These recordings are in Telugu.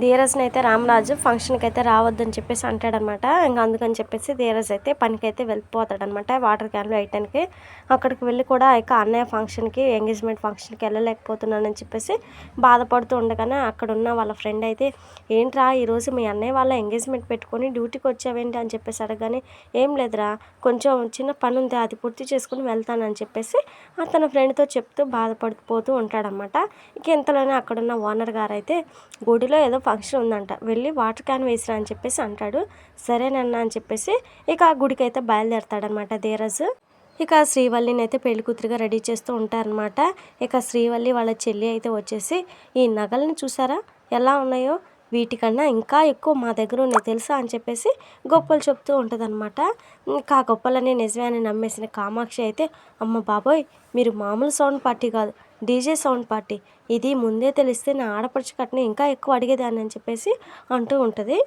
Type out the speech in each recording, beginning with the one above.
ధీరజ్‌ని అయితే రామరాజు ఫంక్షన్‌కి అయితే రావద్దని చెప్పేసి అంటాడనమాట. ఇంక అందుకని చెప్పేసి ధీరజ్ అయితే పనికైతే వెళ్ళిపోతాడనమాట వాటర్ క్యాన్లు వేయటానికి. అక్కడికి వెళ్ళి కూడా ఇక అన్నయ్య ఫంక్షన్‌కి ఎంగేజ్మెంట్ ఫంక్షన్‌కి వెళ్ళలేకపోతున్నానని చెప్పేసి బాధపడుతూ ఉండగానే అక్కడున్న వాళ్ళ ఫ్రెండ్ అయితే, ఏంట్రా ఈరోజు మీ అన్నయ్య వాళ్ళ ఎంగేజ్మెంట్ పెట్టుకొని డ్యూటీకి వచ్చావేంటి అని చెప్పేసి అడగగానే, ఏం లేదురా కొంచెం చిన్న పని ఉంది అది పూర్తి చేసుకుని వెళ్తానని చెప్పేసి తన ఫ్రెండ్‌తో చెప్తూ బాధపడిపోతూ ఉంటాడనమాట. ఇక ఇంతలోనే అక్కడున్న ఓనర్ గారైతే గుడిలో ఏదో ఫంక్షన్ ఉందంట, వెళ్ళి వాటర్ క్యాన్ వేసిరా అని చెప్పేసి అంటాడు. సరేనన్నా అని చెప్పేసి ఇక ఆ గుడికైతే బయలుదేరతాడనమాట ధీరజ్. ఇక శ్రీవల్లిని అయితే పెళ్ళికూతురుగా రెడీ చేస్తూ ఉంటారనమాట. ఇక శ్రీవల్లి వాళ్ళ చెల్లి అయితే వచ్చేసి, ఈ నగల్ని చూసారా ఎలా ఉన్నాయో, వీటికన్నా ఇంకా ఎక్కువ మా దగ్గర ఉన్నాయి తెలుసా అని చెప్పేసి గొప్పలు చెప్తూ ఉంటుందన్నమాట. ఇంకా ఆ గొప్పలన్నీ నిజమే అని నమ్మేసిన కామాక్షి అయితే, అమ్మ బాబోయ్ మీరు మామూలు సౌండ్ పార్టీ కాదు, డీజే సౌండ్ పార్టీ, ఇది ముందే తెలిస్తే నా ఆడపడుచు కట్నం ఇంకా ఎక్కువ అడిగేదాన్ని అని చెప్పేసి అంటూ ఉంటుంది.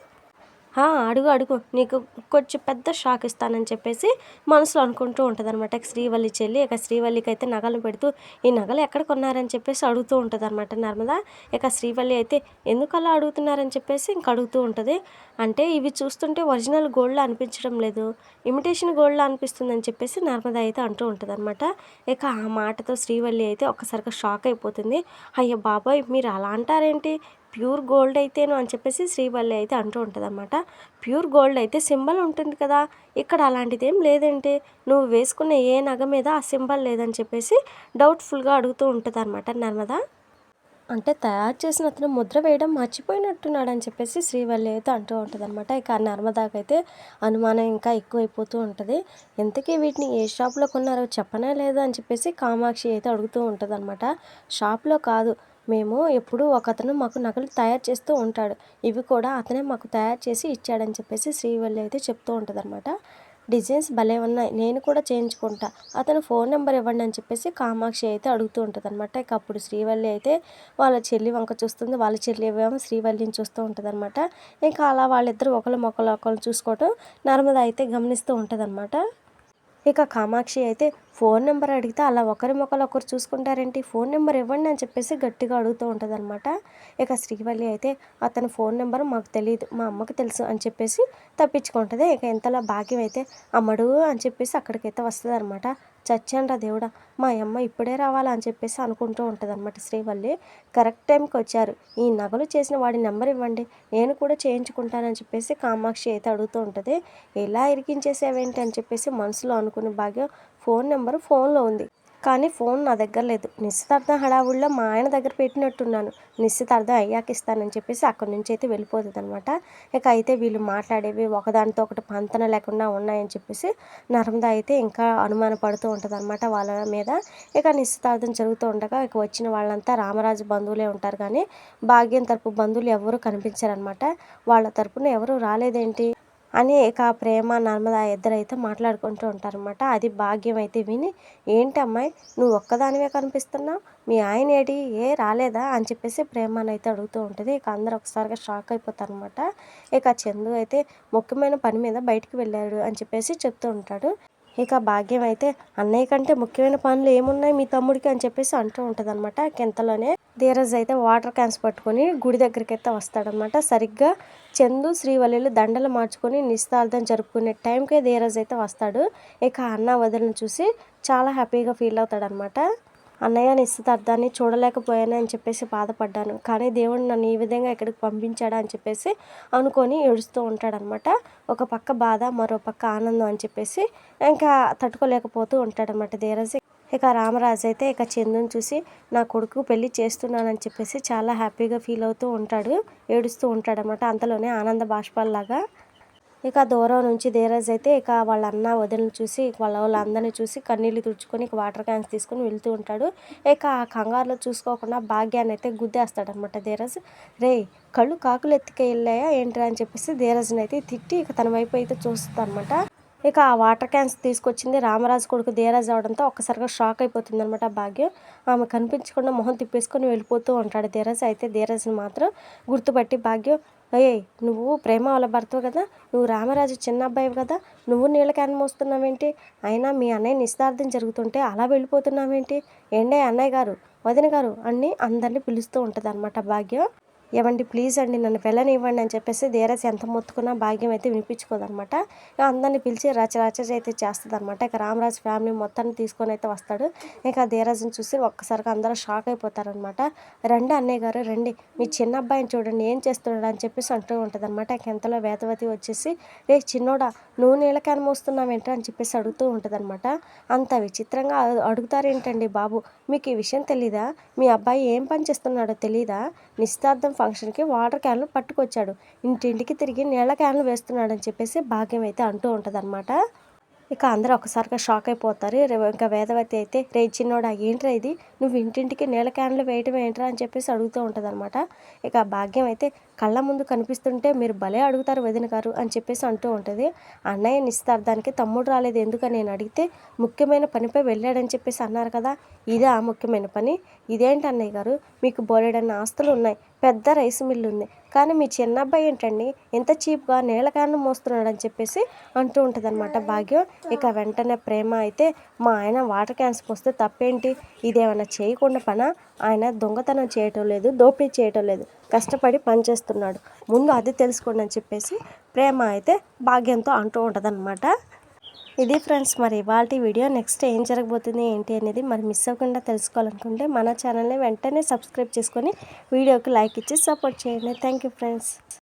అడుగు అడుగు నీకు కొంచెం పెద్ద షాక్ ఇస్తానని చెప్పేసి మనసులో అనుకుంటూ ఉంటుందన్నమాట శ్రీవల్లి చెల్లి. ఇక శ్రీవల్లికి అయితే నగలు పెడుతూ, ఈ నగలు ఎక్కడ కొన్నారని చెప్పేసి అడుగుతూ ఉంటుందన్నమాట నర్మద. ఇక శ్రీవల్లి అయితే ఎందుకు అలా అడుగుతున్నారని చెప్పేసి ఇంక అడుగుతూ ఉంటుంది. అంటే ఇవి చూస్తుంటే ఒరిజినల్ గోల్డ్లా అనిపించడం లేదు, ఇమిటేషన్ గోల్డ్లా అనిపిస్తుందని చెప్పేసి నర్మద అయితే అంటూ ఉంటుందన్నమాట. ఇక ఆ మాటతో శ్రీవల్లి అయితే ఒక్కసారిగా షాక్ అయిపోతుంది. అయ్యో బాబోయ్ మీరు అలా అంటారేంటి, ప్యూర్ గోల్డ్ అయితేను అని చెప్పేసి శ్రీవల్లి అయితే అంటూ ఉంటుందన్నమాట. ప్యూర్ గోల్డ్ అయితే సింబల్ ఉంటుంది కదా, ఇక్కడ అలాంటిది ఏం లేదేంటి, నువ్వు వేసుకున్న ఏ నగ మీద ఆ సింబల్ లేదని చెప్పేసి డౌట్ఫుల్గా అడుగుతూ ఉంటుంది అనమాట నర్మద. అంటే తయారు చేసిన అతను ముద్ర వేయడం మర్చిపోయినట్టున్నాడు అని చెప్పేసి శ్రీవల్లి అయితే అంటూ ఉంటుంది అనమాట. ఇక నర్మదాకైతే అనుమానం ఇంకా ఎక్కువైపోతూ ఉంటుంది. ఇంతకీ వీటిని ఏ షాప్లో కొన్నారో చెప్పనే లేదు అని చెప్పేసి కామాక్షి అయితే అడుగుతూ ఉంటుంది అనమాట. షాప్లో కాదు, మేము ఎప్పుడూ ఒకతను మాకు నగలు తయారు చేస్తూ ఉంటాడు, ఇవి కూడా అతనే మాకు తయారు చేసి ఇచ్చాడని చెప్పేసి శ్రీవల్లి అయితే చెప్తూ ఉంటుంది అనమాట. డిజైన్స్ భలే ఉన్నాయి, నేను కూడా చేయించుకుంటా, అతను ఫోన్ నెంబర్ ఇవ్వండి అని చెప్పేసి కామాక్షి అయితే అడుగుతూ ఉంటుంది అనమాట. ఇక అప్పుడు శ్రీవల్లి అయితే వాళ్ళ చెల్లి వంక చూస్తుంది, వాళ్ళ చెల్లి ఏమో శ్రీవల్లిని చూస్తూ ఉంటుంది అనమాట. ఇంకా అలా వాళ్ళిద్దరూ ఒకళ్ళ మొక్కలు ఒకళ్ళు చూసుకోవటం నర్మద అయితే గమనిస్తూ ఉంటుంది అనమాట. ఇక కామాక్షి అయితే ఫోన్ నెంబర్ అడిగితే అలా ఒకరి మొక్కలు ఒకరు చూసుకుంటారేంటి, ఫోన్ నెంబర్ ఇవ్వండి అని చెప్పేసి గట్టిగా అడుగుతూ ఉంటుంది అనమాట. ఇక శ్రీవల్లి అయితే అతని ఫోన్ నెంబర్ మాకు తెలియదు, మా అమ్మకి తెలుసు అని చెప్పేసి తప్పించుకుంటుంది. ఇక ఇంతలో భాగ్యం అయితే అమ్మడు అని చెప్పేసి అక్కడికైతే వస్తుంది అనమాట. చచ్చానరా దేవుడా, మా అమ్మ ఇప్పుడే రావాలా అని చెప్పేసి అనుకుంటూ ఉంటుంది అనమాట శ్రీవల్లి. కరెక్ట్ టైంకి వచ్చారు, ఈ నగలు చేసిన వాడి నెంబర్ ఇవ్వండి, నేను కూడా చేయించుకుంటానని చెప్పేసి కామాక్షి అయితే అడుగుతూ ఉంటుంది. ఎలా ఇరికించేసావేంటి అని చెప్పేసి మనసులో అనుకుని భాగ్యం ఫోన్ నెంబర్ ఫోన్లో ఉంది, కానీ ఫోన్ నా దగ్గర లేదు, నిశ్చితార్థం హడావుడిలో మా ఆయన దగ్గర పెట్టినట్టున్నాను, నిశ్చితార్థం అయ్యాక ఇస్తానని చెప్పేసి అక్కడి నుంచి అయితే వెళ్ళిపోతుంది అనమాట. ఇక అయితే వీళ్ళు మాట్లాడేవి ఒకదానితో ఒకటి పంతన లేకుండా ఉన్నాయని చెప్పేసి నర్మద అయితే ఇంకా అనుమాన పడుతూ ఉంటుంది అనమాట వాళ్ళ మీద. ఇక నిశ్చితార్థం జరుగుతూ ఉండగా ఇక వచ్చిన వాళ్ళంతా రామరాజు బంధువులే ఉంటారు, కానీ భాగ్యం తరపు బంధువులు ఎవరు కనిపించారనమాట. వాళ్ళ తరపున ఎవరు రాలేదేంటి అని ఇక ప్రేమ నర్మద ఇద్దరైతే మాట్లాడుకుంటూ ఉంటారనమాట. అది భాగ్యం అయితే విని, ఏంటి అమ్మాయి నువ్వు ఒక్కదానివే కనిపిస్తున్నావు, మీ ఆయన ఏడి రాలేదా అని చెప్పేసి ప్రేమనైతే అడుగుతూ ఉంటుంది. ఇక అందరూ ఒకసారిగా షాక్ అయిపోతారనమాట. ఇక చందు అయితే ముఖ్యమైన పని మీద బయటికి వెళ్ళాడు అని చెప్పేసి చెప్తూ ఉంటాడు. ఇక భాగ్యం అయితే అన్నయ్య కంటే ముఖ్యమైన పనులు ఏమున్నాయి మీ తమ్ముడికి అని చెప్పేసి అంటూ ఉంటుంది అనమాట. ఇంతలోనే ధీరజ్ అయితే వాటర్ క్యాన్స్ పట్టుకొని గుడి దగ్గరికి అయితే వస్తాడనమాట. సరిగ్గా చందు శ్రీవల్లిలు దండలు మార్చుకొని నిశ్చితార్థం జరుపుకునే టైంకే ధీరజ్ అయితే వస్తాడు. ఇక అన్న వదిలిని చూసి చాలా హ్యాపీగా ఫీల్ అవుతాడనమాట. అన్నయ్య నిశ్చితార్థాన్ని చూడలేకపోయాను అని చెప్పేసి బాధపడ్డాను, కానీ దేవుడు నన్ను ఈ విధంగా ఇక్కడికి పంపించాడా అని చెప్పేసి అనుకొని ఏడుస్తూ ఉంటాడనమాట. ఒక పక్క బాధ, మరో పక్క ఆనందం అని చెప్పేసి ఇంకా తట్టుకోలేకపోతూ ఉంటాడనమాట ధీరజ్. ఇక రామరాజు అయితే ఇక చందుని చూసి నా కొడుకు పెళ్ళి చేస్తున్నానని చెప్పేసి చాలా హ్యాపీగా ఫీల్ అవుతూ ఉంటాడు, ఏడుస్తూ ఉంటాడనమాట. అంతలోనే ఆనంద బాష్పాల్లాగా ఇక దూరం నుంచి ధీరజ్ అయితే ఇక వాళ్ళ అన్న వదిలిని చూసి వాళ్ళందరినీ చూసి కన్నీళ్ళు తుడుచుకొని ఇక వాటర్ క్యాన్స్ తీసుకొని వెళ్తూ ఉంటాడు. ఇక ఆ కంగారులో చూసుకోకుండా భాగ్యాన్ని అయితే గుద్దేస్తాడనమాట ధీరజ్. రే కళ్ళు కాకులు ఎత్తికే వెళ్ళాయా ఏంట్రా అని చెప్పేసి ధీరజ్ని అయితే తిట్టి ఇక తన వైపు అయితే చూస్తుంది అనమాట. ఇక ఆ వాటర్ క్యాన్స్ తీసుకొచ్చింది రామరాజు కొడుకు ధీరజ్ అవడంతో ఒక్కసారిగా షాక్ అయిపోతుంది అనమాట భాగ్యం. ఆమె కనిపించకుండా మొహం తిప్పేసుకొని వెళ్ళిపోతూ ఉంటాడు ధీరజ్. అయితే ధీరజ్ని మాత్రం గుర్తుపట్టి భాగ్యం, ఏయ్ నువ్వు ప్రేమ వాళ్ళ భర్తవు కదా, నువ్వు రామరాజు చిన్న అబ్బాయి కదా, నువ్వు నీళ్ళ క్యాన్ మోస్తున్నావేంటి, అయినా మీ అన్నయ్య నిశ్చితార్థం జరుగుతుంటే అలా వెళ్ళిపోతున్నావేంటి, ఏండే అన్నయ్య గారు వదిన గారు అని అందరినీ పిలుస్తూ ఉంటుంది అనమాట భాగ్యం. ఏవండి ప్లీజ్ అండి నన్ను వెళ్ళనివ్వండి అని చెప్పేసి ధీరజ్ ఎంత మొత్తుకున్నా భాగ్యం అయితే వినిపించుకోదనమాట. ఇక అందరిని పిలిచి రచరచ అయితే చేస్తుందనమాట. ఇక రామరాజు ఫ్యామిలీ మొత్తాన్ని తీసుకొని అయితే వస్తాడు. ఇక ధీరజ్ని చూసి ఒక్కసారిగా అందరూ షాక్ అయిపోతారనమాట. రండి అన్నయ్య గారు రండి, మీ చిన్న అబ్బాయిని చూడండి ఏం చేస్తున్నాడు అని చెప్పేసి అంటూ ఉంటుందన్నమాట. ఇక ఎంతలో వేదవతి వచ్చేసి రే చిన్నోడా నువ్వు నీళ్ళ క్యాన్ మోస్తున్నావేంటి అని చెప్పేసి అడుగుతూ ఉంటుందన్నమాట. అంత విచిత్రంగా అడుగుతారేంటండి బాబు, మీకు ఈ విషయం తెలీదా? మీ అబ్బాయి ఏం పని చేస్తున్నాడో తెలీదా? నిశ్చితార్థం ఫంక్షన్కి వాటర్ క్యాన్లు పట్టుకొచ్చాడు, ఇంటింటికి తిరిగి నీళ్ళ క్యాన్లు వేస్తున్నాడని చెప్పేసి భాగ్యం అయితే అంటూ ఉంటుందన్నమాట. ఇక అందరూ ఒకసారిగా షాక్ అయిపోతారు. ఇంకా వేదవతి అయితే రే చిన్నోడా ఏంట్రా ఇది, నువ్వు ఇంటింటికి నీళ్ళ క్యాన్లు వేయటం ఏంట్రా అని చెప్పేసి అడుగుతూ ఉంటుందన్నమాట. ఇక భాగ్యం అయితే కళ్ళ ముందు కనిపిస్తుంటే మీరు భలే అడుగుతారు వదిన గారు అని చెప్పేసి అంటూ ఉంటుంది. అన్నయ్య నిశ్చితార్థానికి తమ్ముడు రాలేదు ఎందుకని నేను అడిగితే ముఖ్యమైన పనిపై వెళ్ళాడని చెప్పేసి అన్నారు కదా, ఇదే ఆ ముఖ్యమైన పని. ఇదేంటి అన్నయ్య గారు, మీకు బోలెడన్న ఆస్తులు ఉన్నాయి, పెద్ద రైస్ మిల్లు ఉంది, కానీ మీ చిన్న అబ్బాయి ఏంటండి ఎంత చీప్గా నీళ్ళ క్యాన్లు మోస్తున్నాడు అని చెప్పేసి అంటూ ఉంటుందన్నమాట భాగ్యం. ఇక వెంటనే ప్రేమ అయితే మా ఆయన వాటర్ క్యాన్స్ పోస్తే తప్పేంటి, ఇదేమైనా చేయకుండా పనా, ఆయన దొంగతనం చేయటం లేదు, దోపిడీ చేయటం లేదు, కష్టపడి పనిచేస్తున్నాడు, ముందు అది తెలుసుకోండి అని చెప్పేసి ప్రేమ అయితే భాగ్యంతో అంటూ ఉంటుందన్నమాట. ఇది ఫ్రెండ్స్ మరి ఇవాల్టి వీడియో. నెక్స్ట్ ఏం జరగబోతుంది ఏంటి అనేది మరి మిస్ అవ్వకుండా తెలుసుకోవాలనుకుంటే మన ఛానల్ని వెంటనే సబ్స్క్రైబ్ చేసుకొని వీడియోకి లైక్ ఇచ్చి సపోర్ట్ చేయండి. Thank you friends.